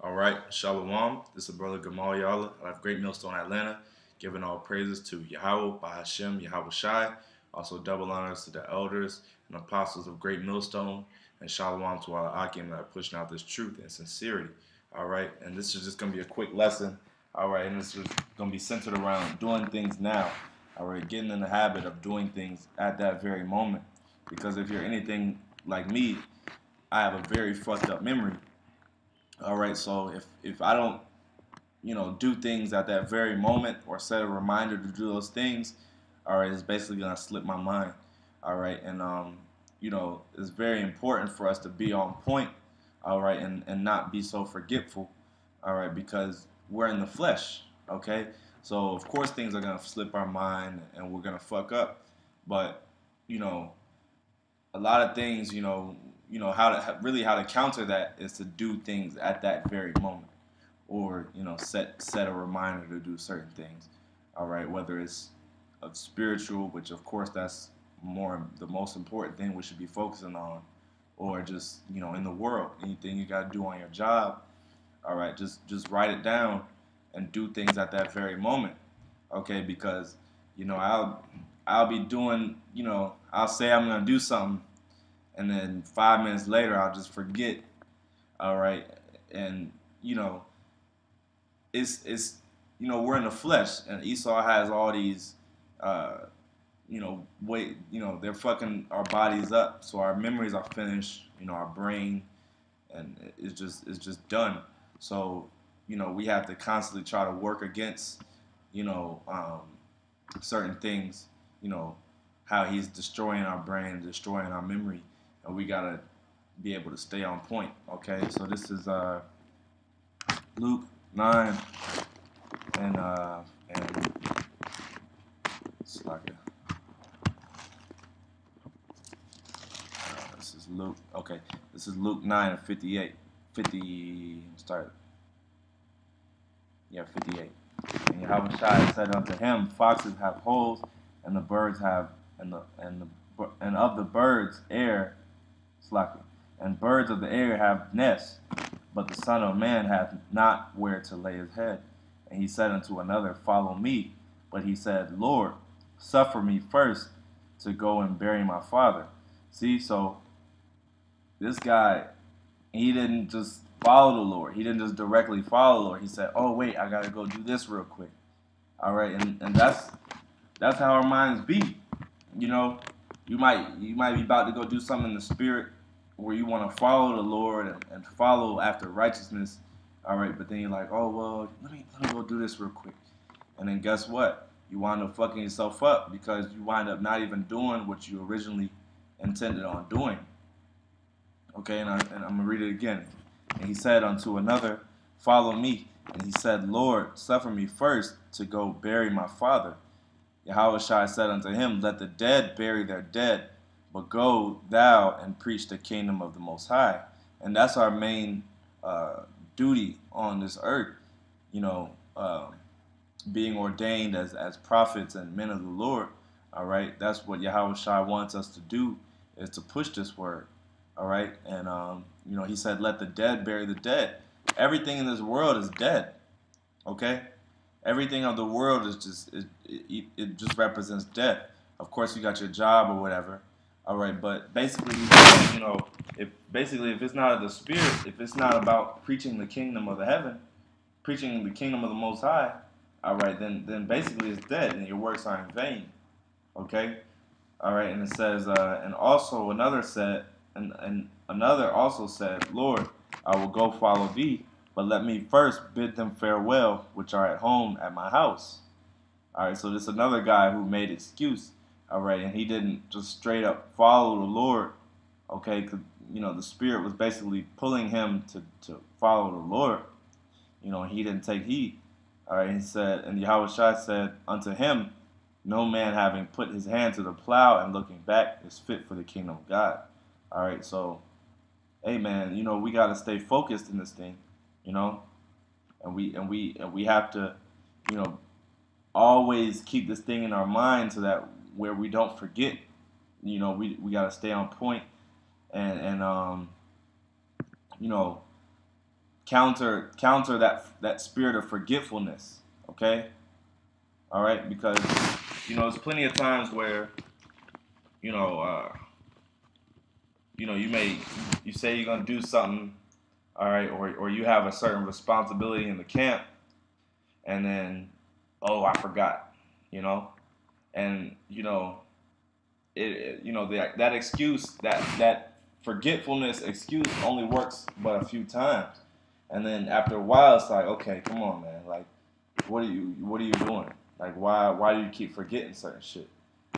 All right, Shalom. This is Brother Gamal Yala out of Great Millstone, Atlanta, giving all praises to Yahawah, BAHASHAM, YAHAWASHI. Also, double honors to the elders and apostles of Great Millstone, and Shalom to our Akim that are pushing out this truth and sincerity. All right, and this is just going to be a quick lesson. All right, and this is going to be centered around doing things now. All right, getting in the habit of doing things at that very moment. Because if you're anything like me, I have a very fucked up memory. All right, so if I don't do things at that very moment or set a reminder to do those things, all right, it's basically gonna slip my mind. All right, and it's very important for us to be on point. All right, and not be so forgetful. All right, because we're in the flesh. Okay, so of course things are gonna slip our mind and we're gonna fuck up, but you know a lot of things, how to counter that is to do things at that very moment, or set a reminder to do certain things. All right, whether it's a spiritual, which of course that's more the most important thing we should be focusing on, or just in the world, anything you got to do on your job. All right, just write it down and do things at that very moment. Okay, because I'll be doing, I'll say I'm gonna do something, and then 5 minutes later I'll just forget. All right, and you know it's we're in the flesh, and Esau has all these they're fucking our bodies up, so our memories are finished, our brain, and it's just done. So we have to constantly try to work against you know um, certain things, how he's destroying our brain, destroying our memory, and we gotta be able to stay on point. Okay, so this is Luke 9 and it's like this is Luke. Okay, this is Luke 9 and 58. 50 start. Yeah, 58. And Yahushua said unto him, foxes have holes, and the birds have, and of the birds air, slacking, and birds of the air have nests, but the Son of Man hath not where to lay his head. And he said unto another, follow me. But he said, Lord, suffer me first to go and bury my father. See, so this guy, he didn't just follow the Lord. He didn't just directly follow the Lord. He said, oh wait, I gotta go do this real quick. All right, and that's how our minds be. You know, you might be about to go do something in the spirit where you want to follow the Lord and follow after righteousness. All right, but then you're like, oh well, let me go do this real quick, and then guess what? You wind up fucking yourself up because you wind up not even doing what you originally intended on doing. Okay, and I'm gonna read it again. And he said unto another, follow me. And he said, Lord, suffer me first to go bury my father. Yahushua said unto him, let the dead bury their dead, but go thou and preach the kingdom of the Most High. And that's our main duty on this earth, you know, uh, being ordained as prophets and men of the Lord. All right, that's what Yahushua wants us to do, is to push this word. All right, and he said, let the dead bury the dead. Everything in this world is dead. Okay, everything of the world is it just represents death. Of course, you got your job or whatever. All right, but basically, if it's not of the spirit, if it's not about preaching the kingdom of the heaven, preaching the kingdom of the Most High, all right, then basically it's dead, and your works are in vain. Okay, all right, and it says, and also another said, and another also said, Lord, I will go follow thee, but let me first bid them farewell, which are at home at my house. All right, so this another guy who made excuse. All right, and he didn't just straight up follow the Lord. Okay, because the Spirit was basically pulling him to follow the Lord. And he didn't take heed. All right, he said, and Yahushua said unto him, no man having put his hand to the plow and looking back is fit for the kingdom of God. All right, so hey man, we got to stay focused in this thing, you know, and we have to, you know, always keep this thing in our mind so that where we don't forget, we got to stay on point and you know counter that spirit of forgetfulness. Okay, all right, because there's plenty of times where you know you say you're gonna do something, all right, or you have a certain responsibility in the camp, and then I forgot, you know, and that excuse, that forgetfulness excuse only works but a few times, and then after a while it's like, okay, come on, man, like what are you doing? Like why do you keep forgetting certain shit?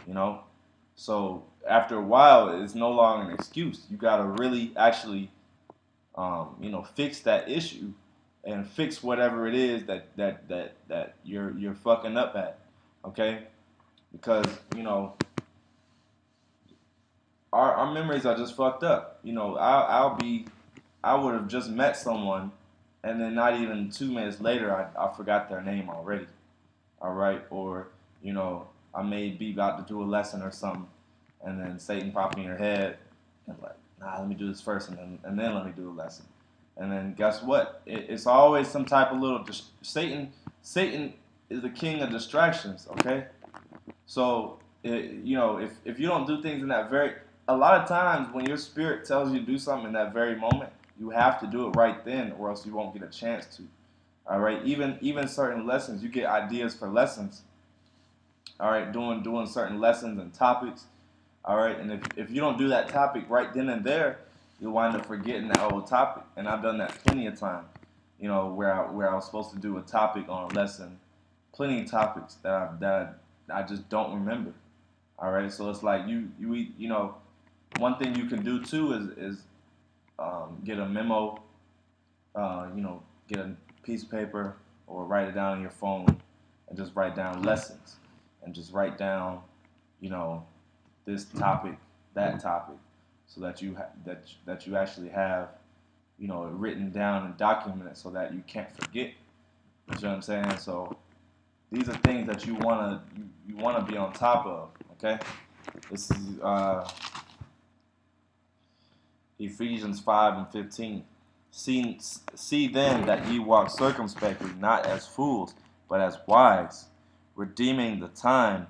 You know? So after a while it's no longer an excuse. You gotta really actually fix that issue and fix whatever it is that you're fucking up at. Okay? Because, our memories are just fucked up. I would have just met someone, and then not even 2 minutes later, I forgot their name already. All right, or I may be about to do a lesson or something, and then Satan popped in your head, and like, nah, let me do this first, and then let me do the lesson, and then guess what? It's always some type of little Satan is the king of distractions. Okay, so if you don't do things in that very, a lot of times when your spirit tells you to do something in that very moment, you have to do it right then, or else you won't get a chance to. All right, even certain lessons, you get ideas for lessons. All right, doing certain lessons and topics. All right, and if you don't do that topic right then and there, you'll wind up forgetting that whole topic. And I've done that plenty of times. Where I was supposed to do a topic on a lesson, plenty of topics that I just don't remember. All right, so it's like one thing you can do too is get a memo, get a piece of paper or write it down on your phone and just write down lessons and just write down, this topic, that topic, so that that you actually have, it written down and documented so that you can't forget. You know what I'm saying? So these are things that you wanna be on top of. Okay, this is Ephesians 5:15. See then that ye walk circumspectly, not as fools, but as wise, redeeming the time.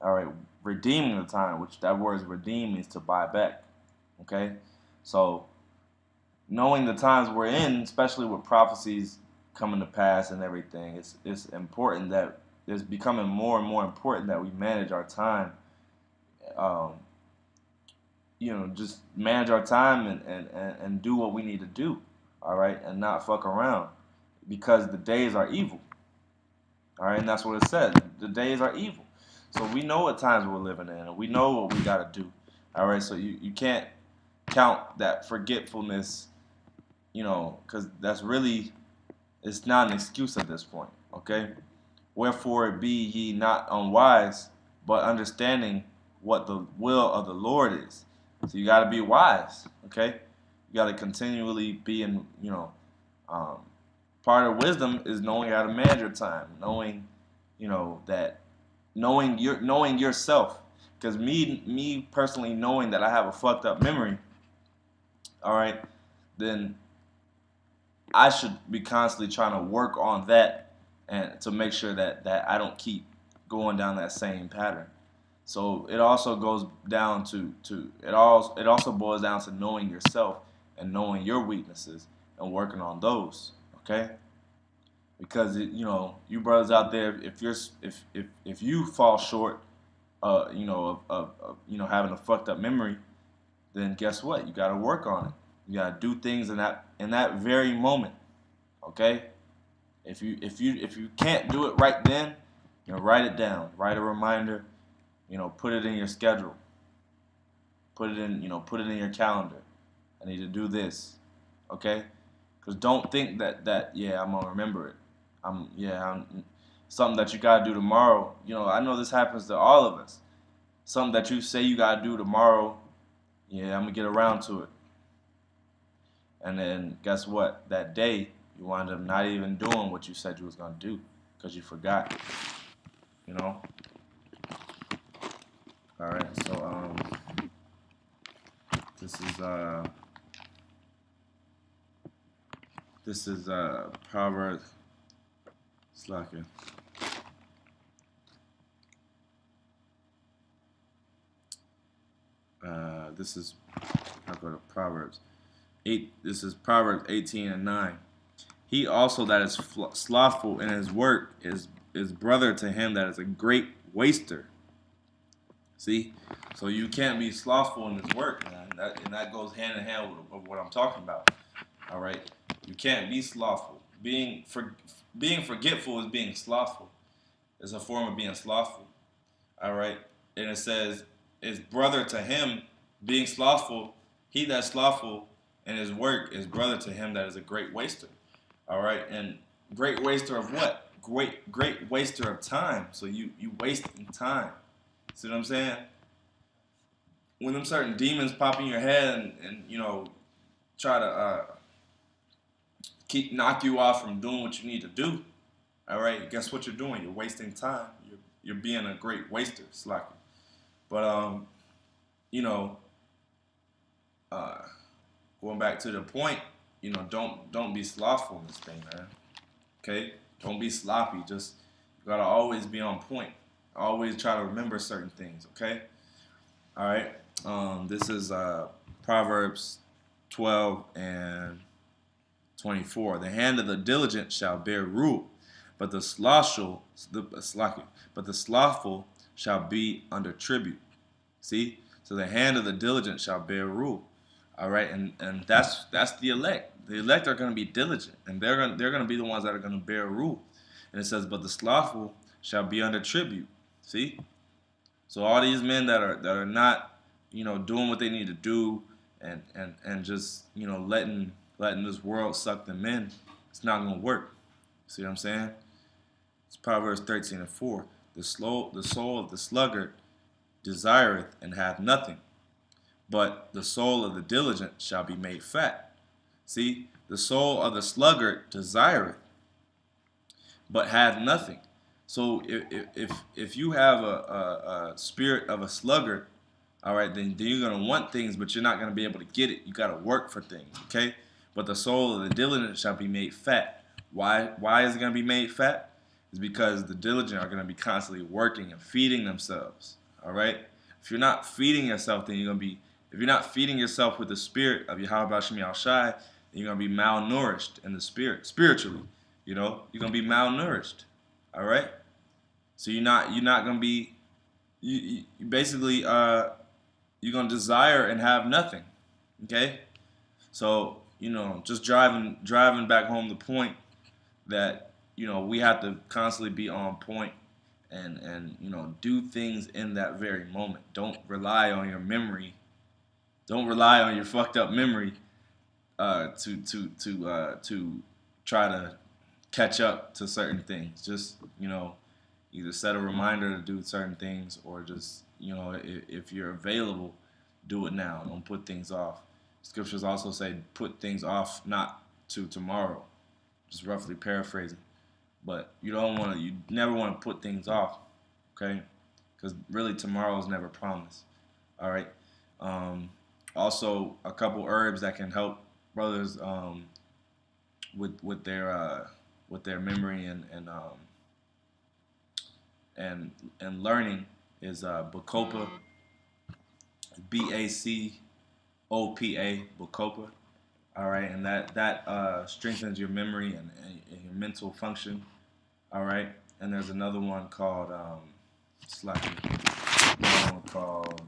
All right, redeeming the time, which that word is redeem means to buy back. Okay, so knowing the times we're in, especially with prophecies coming to pass and everything, it's important that it's becoming more and more important that we manage our time. Um, just manage our time and do what we need to do, all right, and not fuck around, because the days are evil, all right, and that's what it says. The days are evil, so we know what times we're living in, and we know what we got to do, all right. So you can't count that forgetfulness, because it's not an excuse at this point, okay. Wherefore be ye not unwise, but understanding what the will of the Lord is. So you got to be wise, okay? You got to continually be in, um, part of wisdom is knowing how to manage your time, knowing, that knowing yourself. Because me personally knowing that I have a fucked up memory, all right, then I should be constantly trying to work on that and to make sure that I don't keep going down that same pattern. So it also goes down to it also boils down to knowing yourself and knowing your weaknesses and working on those. Okay, because you brothers out there, if you fall short, of having a fucked up memory, then guess what? You got to work on it. You got to do things in that very moment. Okay, if you can't do it right then, write it down, write a reminder. Put it in your schedule. Put it in your calendar. I need to do this, okay? Because don't think that yeah, I'm gonna remember it. I'm something that you gotta do tomorrow. I know this happens to all of us. Something that you say you gotta do tomorrow. Yeah, I'm gonna get around to it. And then guess what? That day you wind up not even doing what you said you was gonna do because you forgot. You know. All right, so this is This is Proverbs. Slacking. This is, I'll go to Proverbs 8. This is Proverbs 18:9. He also that is slothful in his work is brother to him that is a great waster. See, so you can't be slothful in his work, man. And that goes hand in hand with what I'm talking about. All right, you can't be slothful. Being forgetful is being slothful. It's a form of being slothful. All right, and it says, "Is brother to him being slothful. He that's slothful in his work is brother to him that is a great waster." All right, and great waster of what? Great waster of time. So you wasting time. See what I'm saying? When them certain demons pop in your head and try to keep knock you off from doing what you need to do. All right, guess what you're doing? You're wasting time. You're being a great waster, slacking. But you know, uh, going back to the point, don't be slothful in this thing, man. Okay, don't be sloppy. Just you gotta always be on point. Always try to remember certain things. Okay. All right. This is Proverbs 12:24. The hand of the diligent shall bear rule, but the slothful shall be under tribute. See? So the hand of the diligent shall bear rule. All right, and that's the elect. The elect are going to be diligent, and they're going to be the ones that are going to bear rule. And it says, but the slothful shall be under tribute. See? So all these men that are not, doing what they need to do, and just letting this world suck them in, it's not going to work. See what I'm saying? It's Proverbs 13:4. The soul of the sluggard desireth and hath nothing, but the soul of the diligent shall be made fat. See, the soul of the sluggard desireth, but hath nothing. So if you have a spirit of a sluggard, all right, then you're gonna want things, but you're not gonna be able to get it. You gotta work for things, okay? But the soul of the diligent shall be made fat. Why is it gonna be made fat? It's because the diligent are gonna be constantly working and feeding themselves. All right. If you're not feeding yourself, then if you're not feeding yourself with the spirit of YAHAWASHI, then you're gonna be malnourished in the spirit, spiritually. You're gonna be malnourished. All right. So you're not gonna be you basically you're gonna desire and have nothing. Okay. So just driving back home the point that we have to constantly be on point and do things in that very moment. Don't rely on your memory. Don't rely on your fucked up memory to try to catch up to certain things. Just either set a reminder to do certain things, or just if you're available, do it now. Don't put things off. Scriptures also say put things off not to tomorrow. Just roughly paraphrasing. But you never want to put things off, okay? Because really tomorrow is never promised. All right. Also, a couple herbs that can help brothers with their memory and learning is Bacopa, BACOPA, Bacopa. All right, and that strengthens your memory and your mental function. All right, and there's another one called another one called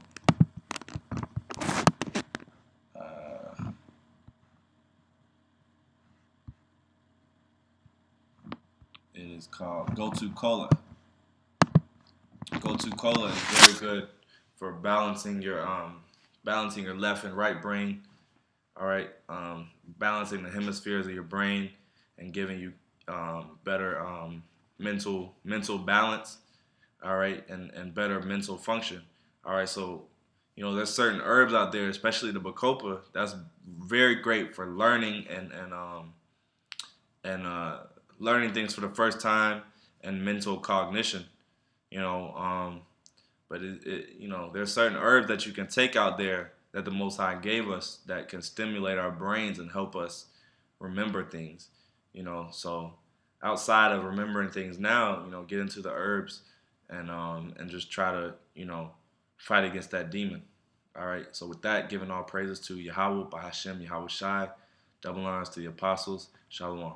it is called Go-To Cola. Go-To Cola is very good for balancing your left and right brain. All right, balancing the hemispheres of your brain and giving you better mental balance. All right, and better mental function. All right, so there's certain herbs out there, especially the Bacopa, that's very great for learning and learning things for the first time and mental cognition. But there's certain herbs that you can take out there that the Most High gave us that can stimulate our brains and help us remember things, So outside of remembering things now, get into the herbs and just try to, fight against that demon. All right. So with that, giving all praises to Yahawah, BAHASHAM, YAHAWASHI, double honors to the apostles. Shalom.